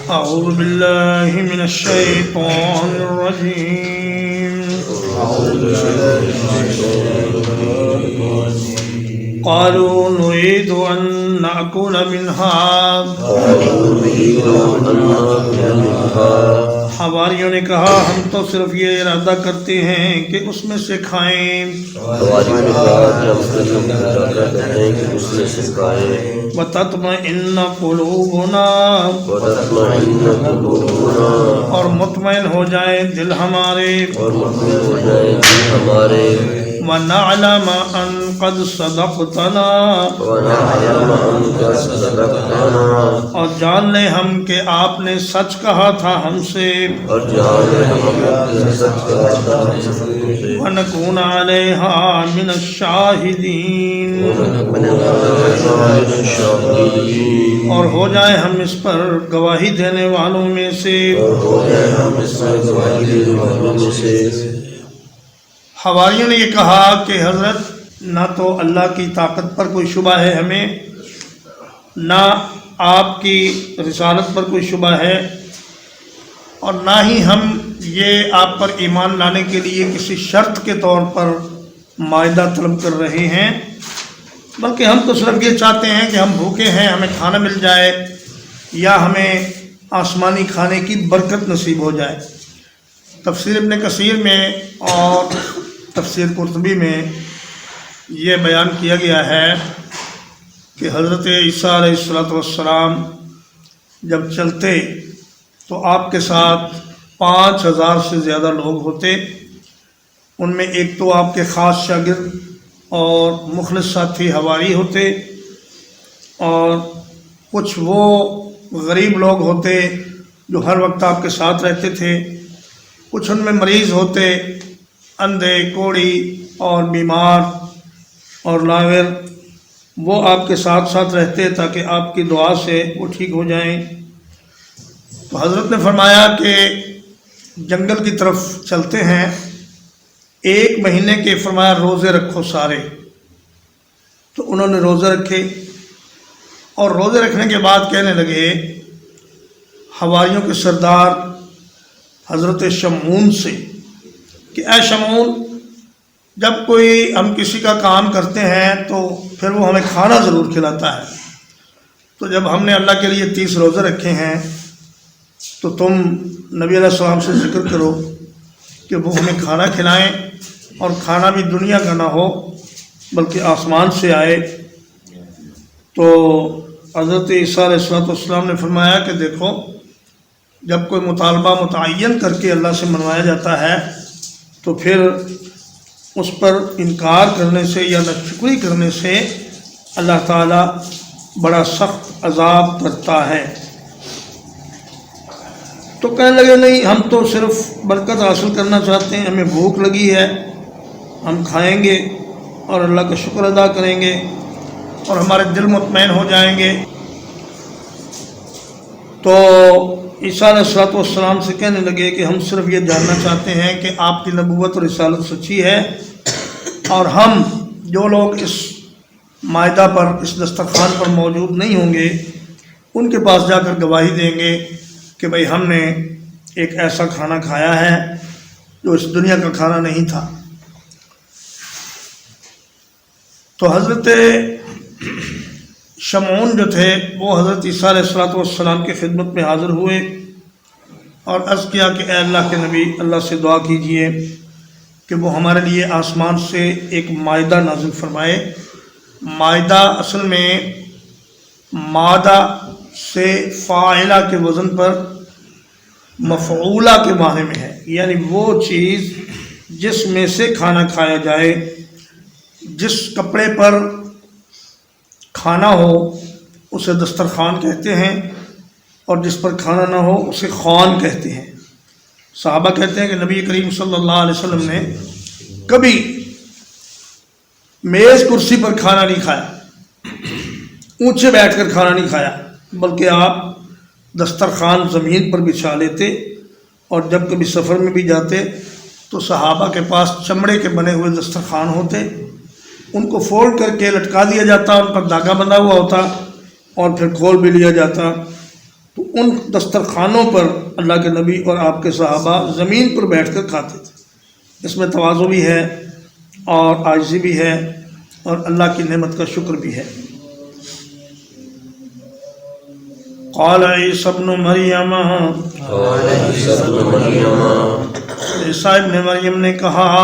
أعوذ بالله من الشيطان الرجيم قالوا نريد أن نأكل منها حواریوں نے کہا ہم تو صرف یہ ارادہ کرتے ہیں کہ اس میں سے کھائیں وَتَطْمَئِنَّ قُلُوبُنَا اور مطمئن ہو جائے دل ہمارے وَنَعْلَمَ أَن قَدْ صَدَقْتَنَا اور جان لیں ہم کہ آپ نے سچ کہا تھا ہم سے وَنَكُونَ عَلَيْهَا مِنَ الشَّاهِدِينَ اور ہو جائے ہم اس پر گواہی دینے والوں میں سے حواریوں نے یہ کہا کہ حضرت نہ تو اللہ کی طاقت پر کوئی شبہ ہے ہمیں، نہ آپ کی رسالت پر کوئی شبہ ہے، اور نہ ہی ہم یہ آپ پر ایمان لانے کے لیے کسی شرط کے طور پر معاہدہ طلب کر رہے ہیں، بلکہ ہم تو صرف یہ چاہتے ہیں کہ ہم بھوکے ہیں، ہمیں کھانا مل جائے یا ہمیں آسمانی کھانے کی برکت نصیب ہو جائے۔ تفسیر ابن کثیر میں اور تفسیر قرطبی میں یہ بیان کیا گیا ہے کہ حضرت عیسیٰ علیہ السلام جب چلتے تو آپ کے ساتھ 5000 سے زیادہ لوگ ہوتے، ان میں ایک تو آپ کے خاص شاگرد اور مخلص ساتھی حواری ہوتے، اور کچھ وہ غریب لوگ ہوتے جو ہر وقت آپ کے ساتھ رہتے تھے، کچھ ان میں مریض ہوتے، اندھے، کوڑی اور بیمار اور لاغر، وہ آپ کے ساتھ ساتھ رہتے تاکہ آپ کی دعا سے وہ ٹھیک ہو جائیں۔ تو حضرت نے فرمایا کہ جنگل کی طرف چلتے ہیں، 1 مہینے کے فرمایا روزے رکھو سارے۔ تو انہوں نے روزے رکھے، اور روزے رکھنے کے بعد کہنے لگے حواریوں کے سردار حضرت شمعون سے کہ اے شمعون، جب کوئی ہم کسی کا کام کرتے ہیں تو پھر وہ ہمیں کھانا ضرور کھلاتا ہے، تو جب ہم نے اللہ کے لیے 30 روزے رکھے ہیں تو تم نبی علیہ السلام سے ذکر کرو کہ وہ ہمیں کھانا کھلائیں، اور کھانا بھی دنیا کا نہ ہو بلکہ آسمان سے آئے۔ تو حضرت عیسیٰ علیہ السلام نے فرمایا کہ دیکھو، جب کوئی مطالبہ متعین کر کے اللہ سے منوایا جاتا ہے تو پھر اس پر انکار کرنے سے یا ناشکری کرنے سے اللہ تعالیٰ بڑا سخت عذاب کرتا ہے۔ تو کہنے لگے نہیں، ہم تو صرف برکت حاصل کرنا چاہتے ہیں، ہمیں بھوک لگی ہے، ہم کھائیں گے اور اللہ کا شکر ادا کریں گے اور ہمارے دل مطمئن ہو جائیں گے۔ تو عیسیٰ علیہ السلام سے کہنے لگے کہ ہم صرف یہ جاننا چاہتے ہیں کہ آپ کی نبوت اور رسالت سچی ہے، اور ہم جو لوگ اس معاہدہ پر، اس دسترخوان پر موجود نہیں ہوں گے، ان کے پاس جا کر گواہی دیں گے کہ بھئی ہم نے ایک ایسا کھانا کھایا ہے جو اس دنیا کا کھانا نہیں تھا۔ تو حضرت شمعون جو تھے وہ حضرت عیسیٰ علیہ السلام کی خدمت میں حاضر ہوئے اور عرض کیا کہ اے اللہ کے نبی، اللہ سے دعا کیجئے کہ وہ ہمارے لیے آسمان سے ایک معاہدہ نازل فرمائے۔ معاہدہ اصل میں مادہ سے فاعلہ کے وزن پر مفعولہ کے معنی میں ہے، یعنی وہ چیز جس میں سے کھانا کھایا جائے، جس کپڑے پر کھانا ہو اسے دسترخوان کہتے ہیں، اور جس پر کھانا نہ ہو اسے خوان کہتے ہیں۔ صحابہ کہتے ہیں کہ نبی کریم صلی اللہ علیہ وسلم نے کبھی میز کرسی پر کھانا نہیں کھایا، اونچے بیٹھ کر کھانا نہیں کھایا، بلکہ آپ دسترخوان زمین پر بچھا لیتے، اور جب کبھی سفر میں بھی جاتے تو صحابہ کے پاس چمڑے کے بنے ہوئے دسترخوان ہوتے، ان کو فولڈ کر کے لٹکا دیا جاتا، ان پر دھاگا بندھا ہوا ہوتا اور پھر کھول بھی لیا جاتا، تو ان دسترخوانوں پر اللہ کے نبی اور آپ کے صحابہ زمین پر بیٹھ کر کھاتے تھے۔ اس میں تواضع بھی ہے اور عاجزی بھی ہے اور اللہ کی نعمت کا شکر بھی ہے۔ قال عیسی ابن مریم، عیسیٰ ابن مریم نے کہا،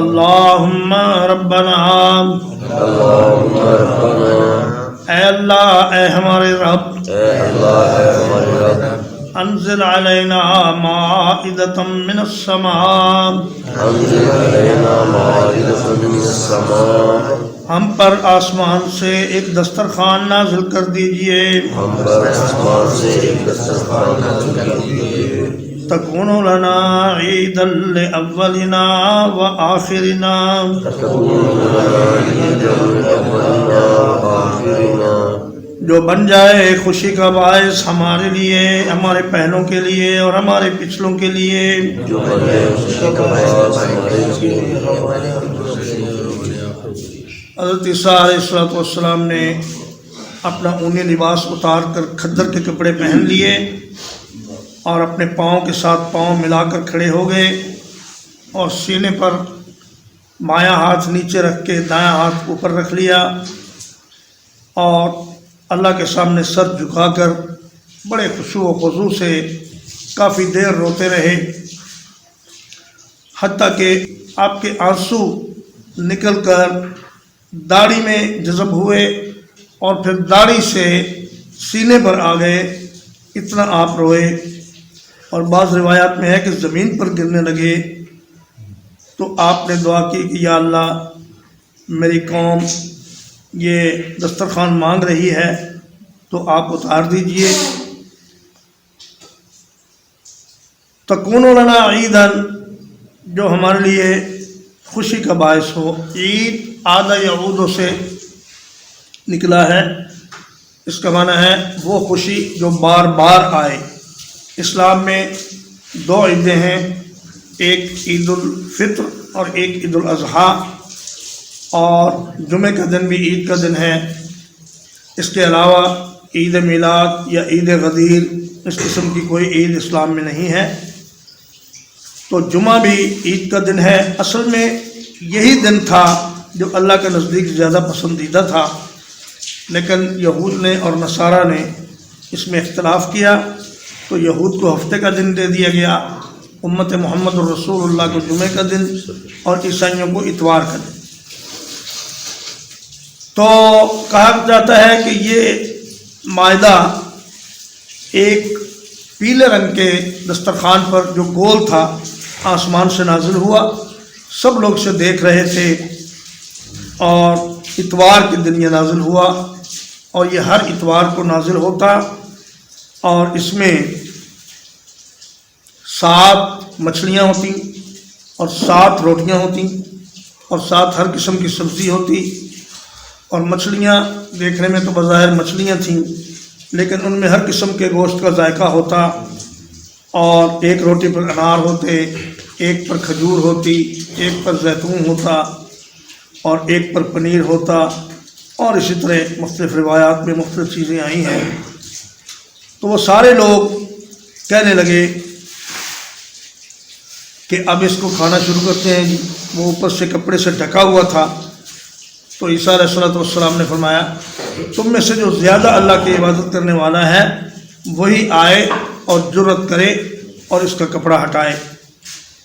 اللہم ربنا، اے اللہ، اے ہمارے رب، انزل علینا مائدۃ من السماء، ہم پر آسمان سے ایک دسترخوان نازل کر دیجئے، تکون لنا عیدا لأولنا وآخرنا، جو بن جائے خوشی کا باعث ہمارے لیے، ہمارے پہلوں کے لیے اور ہمارے پچھلوں کے لیے۔ حضرت عیسیٰ علیہ السلام نے اپنا اونی لباس اتار کر کھدر کے کپڑے پہن لیے اور اپنے پاؤں کے ساتھ پاؤں ملا کر کھڑے ہو گئے اور سینے پر بایاں ہاتھ نیچے رکھ کے دایاں ہاتھ اوپر رکھ لیا اور اللہ کے سامنے سر جھکا کر بڑے خشوع و خضوع سے کافی دیر روتے رہے، حتیٰ کہ آپ کے آنسو نکل کر داڑھی میں جذب ہوئے اور پھر داڑھی سے سینے پر آ گئے، اتنا آپ روئے۔ اور بعض روایات میں ہے کہ زمین پر گرنے لگے تو آپ نے دعا کی کہ یا اللہ، میری قوم یہ دسترخوان مانگ رہی ہے تو آپ اتار دیجئے۔ تکون لنا عیدا، جو ہمارے لیے خوشی کا باعث ہو۔ عید عاد یعود سے نکلا ہے، اس کا معنی ہے وہ خوشی جو بار بار آئے۔ اسلام میں دو عیدیں ہیں، ایک عید الفطر اور ایک عید الاضحیٰ، اور جمعہ کا دن بھی عید کا دن ہے۔ اس کے علاوہ عید میلاد یا عید غدیر اس قسم کی کوئی عید اسلام میں نہیں ہے۔ تو جمعہ بھی عید کا دن ہے، اصل میں یہی دن تھا جو اللہ کے نزدیک زیادہ پسندیدہ تھا، لیکن یہود نے اور نصارہ نے اس میں اختلاف کیا، تو یہود کو ہفتے کا دن دے دیا گیا، امت محمد الرسول اللہ کو جمعہ کا دن اور عیسائیوں کو اتوار کا دن۔ تو کہا جاتا ہے کہ یہ مائدہ ایک پیلے رنگ کے دسترخوان پر جو گول تھا آسمان سے نازل ہوا، سب لوگ سے دیکھ رہے تھے، اور اتوار کے دن یہ نازل ہوا، اور یہ ہر اتوار کو نازل ہوتا، اور اس میں 7 مچھلیاں ہوتی اور 7 روٹیاں ہوتی اور 7 ہر قسم کی سبزی ہوتی، اور مچھلیاں دیکھنے میں تو بظاہر مچھلیاں تھیں، لیکن ان میں ہر قسم کے گوشت کا ذائقہ ہوتا، اور ایک روٹی پر انار ہوتے، ایک پر کھجور ہوتی، ایک پر زیتون ہوتا، اور ایک پر پنیر ہوتا، اور اسی طرح مختلف روایات میں مختلف چیزیں آئی ہیں۔ تو وہ سارے لوگ کہنے لگے کہ اب اس کو کھانا شروع کرتے ہیں جی۔ وہ اوپر سے کپڑے سے ڈھکا ہوا تھا، تو عیسیٰ علیہ السلام نے فرمایا تم میں سے جو زیادہ اللہ کی عبادت کرنے والا ہے وہی آئے اور جرأت کرے اور اس کا کپڑا ہٹائے،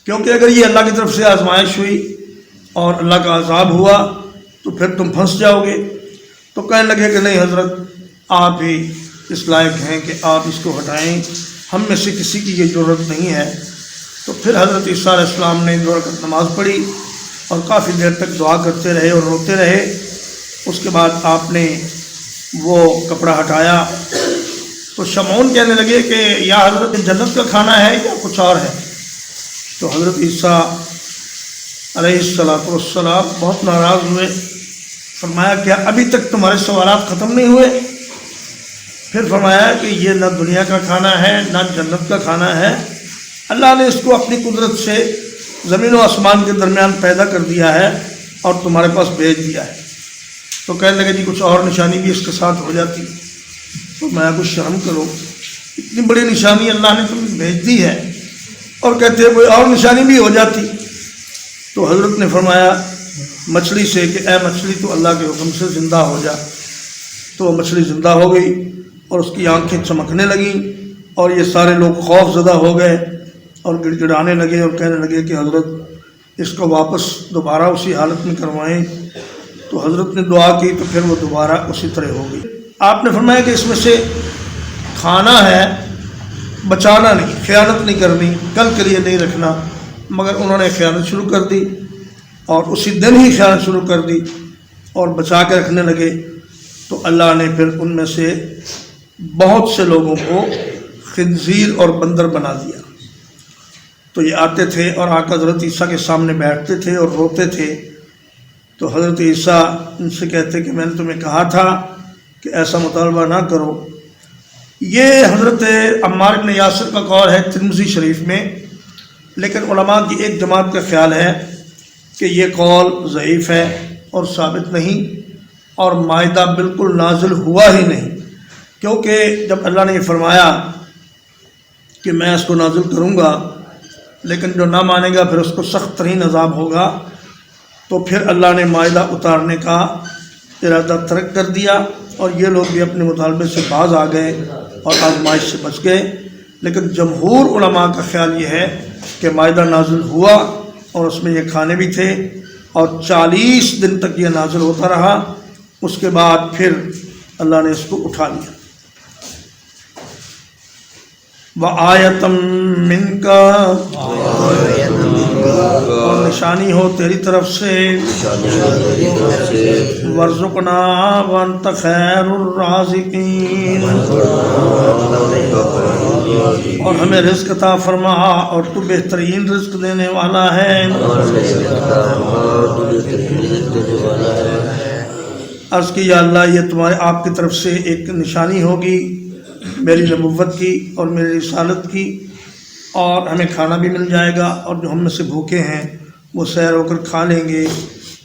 کیونکہ اگر یہ اللہ کی طرف سے آزمائش ہوئی اور اللہ کا عذاب ہوا تو پھر تم پھنس جاؤ گے۔ تو کہنے لگے کہ نہیں حضرت، آپ ہی اس لائق ہیں کہ آپ اس کو ہٹائیں، ہم میں سے کسی کی یہ جرأت نہیں ہے۔ تو پھر حضرت عیسیٰ علیہ السلام نے 2 رکعت نماز پڑھی اور کافی دیر تک دعا کرتے رہے اور روتے رہے۔ اس کے بعد آپ نے وہ کپڑا ہٹایا تو شمعون کہنے لگے کہ یا حضرت جنت کا کھانا ہے یا کچھ اور ہے؟ تو حضرت عیسیٰ علیہ السلام بہت ناراض ہوئے، فرمایا کیا ابھی تک تمہارے سوالات ختم نہیں ہوئے؟ پھر فرمایا کہ یہ نہ دنیا کا کھانا ہے نہ جنت کا کھانا ہے، اللہ نے اس کو اپنی قدرت سے زمین و آسمان کے درمیان پیدا کر دیا ہے اور تمہارے پاس بھیج دیا ہے۔ تو کہنے لگے جی کچھ اور نشانی بھی اس کے ساتھ ہو جاتی۔ تو میں کچھ شرم کرو، اتنی بڑی نشانی اللہ نے تمہیں بھیج دی ہے، اور کہتے ہیں کوئی اور نشانی بھی ہو جاتی۔ تو حضرت نے فرمایا مچھلی سے کہ اے مچھلی تو اللہ کے حکم سے زندہ ہو جا۔ تو وہ مچھلی زندہ ہو گئی اور اس کی آنکھیں چمکنے لگیں، اور یہ سارے لوگ خوف زدہ ہو گئے اور گڑ گڑانے لگے اور کہنے لگے کہ حضرت اس کو واپس دوبارہ اسی حالت میں کروائیں۔ تو حضرت نے دعا کی تو پھر وہ دوبارہ اسی طرح ہو گئی۔ آپ نے فرمایا کہ اس میں سے کھانا ہے، بچانا نہیں، خیانت نہیں کرنی، کل کے لیے نہیں رکھنا، مگر انہوں نے خیانت شروع کر دی اور اسی دن ہی خیانت شروع کر دی اور بچا کے رکھنے لگے۔ تو اللہ نے پھر ان میں سے بہت سے لوگوں کو خنزیر اور بندر بنا دیا۔ تو یہ آتے تھے اور آ کر حضرت عیسیٰ کے سامنے بیٹھتے تھے اور روتے تھے۔ تو حضرت عیسیٰ ان سے کہتے کہ میں نے تمہیں کہا تھا کہ ایسا مطالبہ نہ کرو۔ یہ حضرت عمار بن یاسر کا قول ہے ترمذی شریف میں، لیکن علماء کی ایک جماعت کا خیال ہے کہ یہ قول ضعیف ہے اور ثابت نہیں، اور مائدہ بالکل نازل ہوا ہی نہیں، کیونکہ جب اللہ نے یہ فرمایا کہ میں اس کو نازل کروں گا، لیکن جو نہ مانے گا پھر اس کو سخت ترین عذاب ہوگا، تو پھر اللہ نے مائدہ اتارنے کا ارادہ ترک کر دیا، اور یہ لوگ بھی اپنے مطالبے سے باز آ گئے اور آزمائش سے بچ گئے۔ لیکن جمہور علماء کا خیال یہ ہے کہ مائدہ نازل ہوا اور اس میں یہ کھانے بھی تھے، اور 40 دن تک یہ نازل ہوتا رہا، اس کے بعد پھر اللہ نے اس کو اٹھا لیا۔ وَآیَةً مِّنْکَ، اور نشانی ہو تیری طرف سے، وَارْزُقْنَا وَأَنْتَ خَيْرُ الرَّازِقِينَ، اور ہمیں رزق عطا فرما اور تو بہترین رزق دینے والا ہے۔ عرض کی یا اللہ یہ تمہارے آپ کی طرف سے ایک نشانی ہوگی میری نبوت کی اور میری رسالت کی، اور ہمیں کھانا بھی مل جائے گا، اور جو ہم میں سے بھوکے ہیں وہ سیر ہو کر کھا لیں گے،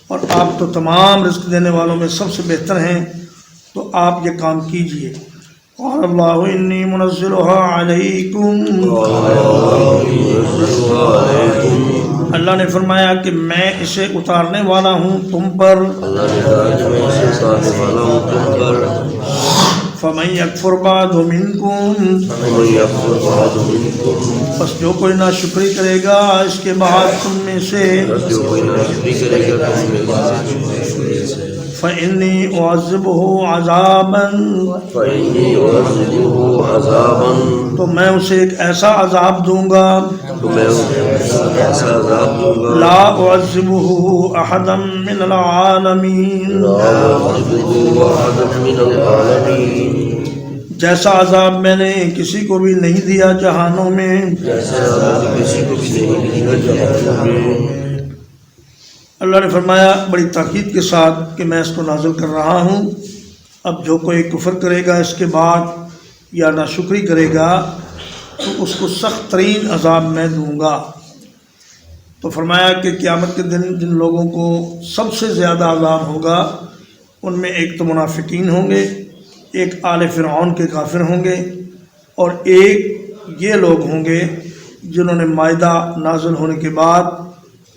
اور آپ تو تمام رزق دینے والوں میں سب سے بہتر ہیں، تو آپ یہ کام کیجئے۔ قال اللہ انی منزلها علیکم، اللہ نے فرمایا کہ میں اسے اتارنے والا ہوں تم پر۔ فَمَن يَكْفُرْ بَعْدُ مِنْكُمْ، بس جو کوئی ناشکری کرے گا اس کے بعد تم میں سے، فَإِنِّي أُعَذِّبُهُ عَذَابًا، تو میں اسے ایک ایسا عذاب دوں گا، لا أُعَذِّبُهُ أَحَدًا مِّنَ الْعَالَمِينَ، جیسا عذاب میں نے کسی کو بھی نہیں دیا جہانوں میں۔ اللہ نے فرمایا بڑی تاکید کے ساتھ کہ میں اس کو نازل کر رہا ہوں، اب جو کوئی کفر کرے گا اس کے بعد یا ناشکری کرے گا تو اس کو سخت ترین عذاب میں دوں گا۔ تو فرمایا کہ قیامت کے دن جن لوگوں کو سب سے زیادہ عذاب ہوگا ان میں ایک تو منافقین ہوں گے، ایک آل فرعون کے کافر ہوں گے، اور ایک یہ لوگ ہوں گے جنہوں نے مائدہ نازل ہونے کے بعد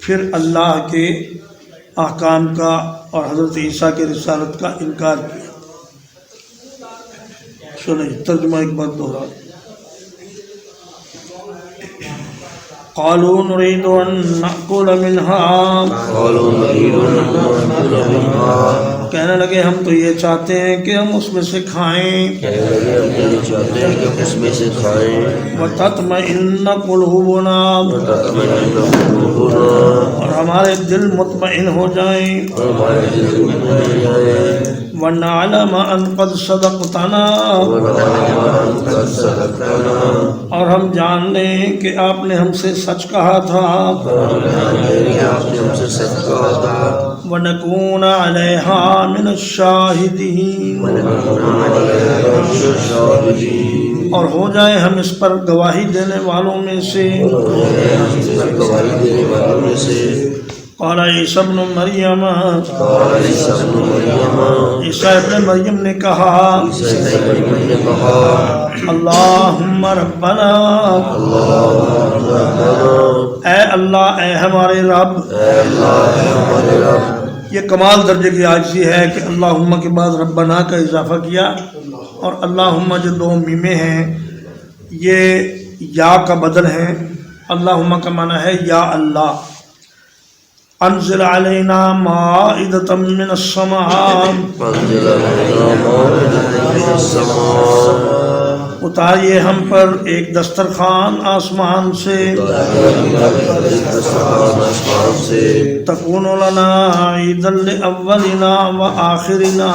پھر اللہ کے احکام کا اور حضرت عیسیٰ کے رسالت کا انکار کیا۔ سنیں ترجمہ ایک بار دوہرا۔ قالوا نريد أن نأكل منها، کہنے لگے ہم تو یہ چاہتے ہیں کہ ہم اس میں سے کھائیں، وَتَطْمَئِنَّ قُلُوبُنَا، اور ہمارے دل مطمئن ہو جائیں، وَنَعْلَمَ أَنْ قَدْ صَدَقْتَنَا، اور ہم جان لیں کہ آپ نے ہم سے سچ کہا تھا، وَنَكُونَ عَلَيْهَا مِنَ الشَّاهِدِينَ، اور ہو جائیں ہم اس پر گواہی دینے والوں میں سے۔ قال عیسی ابن مریم، عیسیٰ ابن مریم نے کہا اللہم ربنا، اے اللہ، اے ہمارے رب۔ یہ کمال درجے کی عاجزی ہے کہ اللہم کے بعد ربنا کا اضافہ کیا، اور اللہم جو دو میمیں ہیں یہ یا کا بدل ہیں۔ اللہم کا معنی ہے یا اللہ۔ انزل علینا مائدۃ من السماء، اتاریے ہم پر ایک دسترخوان آسمان سے، تکون لنا عیدا لاولنا وآخرنا،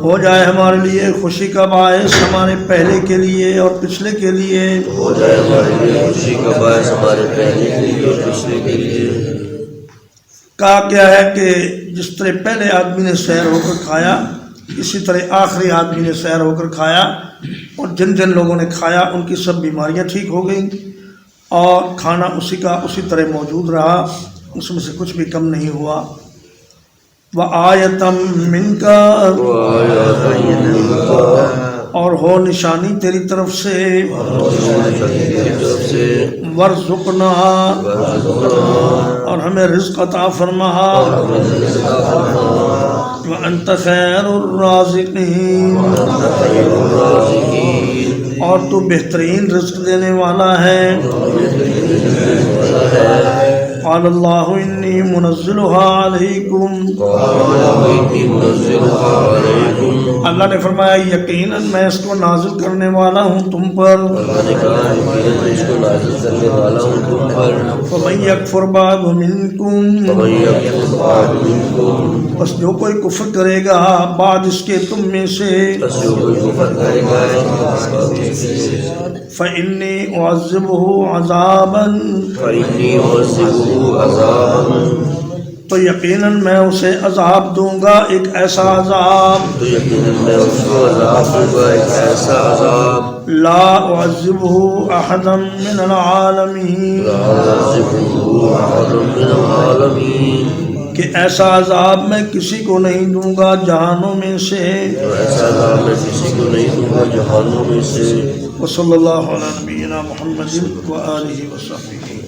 ہو جائے ہمارے لیے خوشی کا باعث ہمارے پہلے کے لیے اور پچھلے کے لیے، ہو جائے ہمارے لیے خوشی کا باعث ہمارے پہلے کے لیے اور پچھلے کے لیے۔ کہا کیا ہے کہ جس طرح پہلے آدمی نے سیر ہو کر کھایا، اسی طرح آخری آدمی نے سیر ہو کر کھایا، اور جن جن لوگوں نے کھایا ان کی سب بیماریاں ٹھیک ہو گئیں، اور کھانا اسی کا اسی طرح موجود رہا، اس میں سے کچھ بھی کم نہیں ہوا۔ وآیۃ منک، اور ہو نشانی تیری طرف سے، وارزقنا، اور ہمیں رزق عطا فرما، وانت خیر الرازقین، اور تو بہترین رزق دینے والا ہے۔ قال اللہ انی منزلها علیکم، اللہ نے فرمایا یقیناً میں اس کو نازل کرنے والا ہوں تم پر۔ فمن یکفر بعد منکم، بس جو کوئی کفر کرے گا بعد اس کے تم میں سے، فإنی أعذبه عذابا، تو یقیناً میں اسے عذاب دوں گا ایک ایسا عذاب، لا أعذبه أحدا من العالمین، کہ ایسا عذاب میں کسی کو نہیں دوں گا جہانوں میں سے۔ وصلی اللہ علی نبینا محمد وآلہ وصحبہ۔